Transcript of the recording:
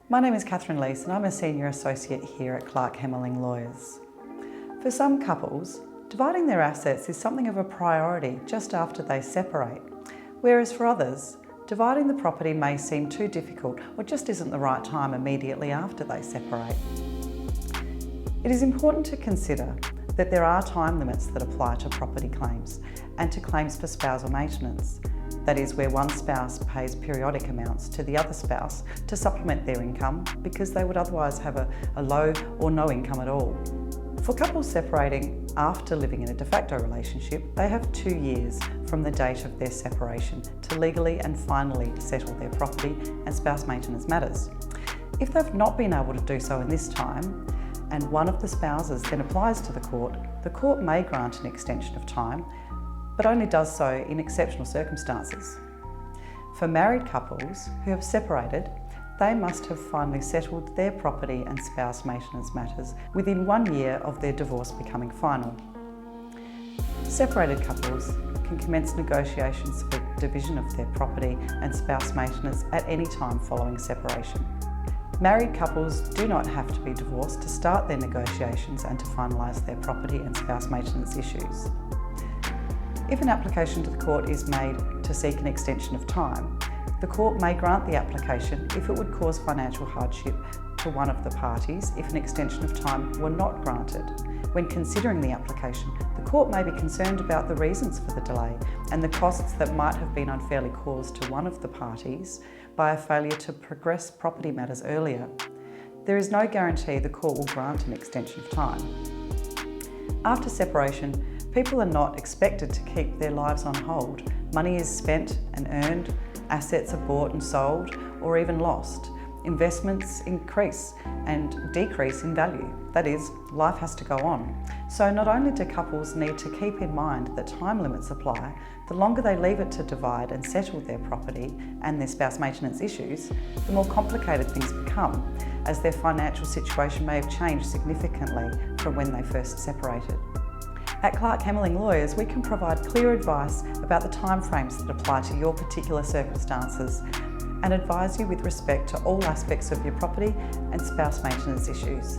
My name is Leis and I'm a Senior Associate here at Clarke Hemmerling Lawyers. For some couples, dividing their assets is something of a priority just after they separate, whereas for others, dividing the property may seem too difficult or just isn't the right time immediately after they separate. It is important to consider that there are time limits that apply to property claims and to claims for spousal maintenance. That is, where one spouse pays periodic amounts to the other spouse to supplement their income because they would otherwise have a low or no income at all. For couples separating after living in a de facto relationship, they have 2 years from the date of their separation to legally and finally settle their property and spouse maintenance matters. If they've not been able to do so in this time, and one of the spouses then applies to the court may grant an extension of time, but only does so in exceptional circumstances. For married couples who have separated, they must have finally settled their property and spouse maintenance matters within 1 year of their divorce becoming final. Separated couples can commence negotiations for division of their property and spouse maintenance at any time following separation. Married couples do not have to be divorced to start their negotiations and to finalise their property and spouse maintenance issues. If an application to the court is made to seek an extension of time, the court may grant the application if it would cause financial hardship to one of the parties if an extension of time were not granted. When considering the application, the court may be concerned about the reasons for the delay and the costs that might have been unfairly caused to one of the parties by a failure to progress property matters earlier. There is no guarantee the court will grant an extension of time. After separation, people are not expected to keep their lives on hold. Money is spent and earned, assets are bought and sold, or even lost. Investments increase and decrease in value. That is, life has to go on. So not only do couples need to keep in mind that time limits apply, the longer they leave it to divide and settle their property and their spouse maintenance issues, the more complicated things become, as their financial situation may have changed significantly from when they first separated. At Clarke Hemmerling Lawyers, we can provide clear advice about the timeframes that apply to your particular circumstances and advise you with respect to all aspects of your property and spouse maintenance issues.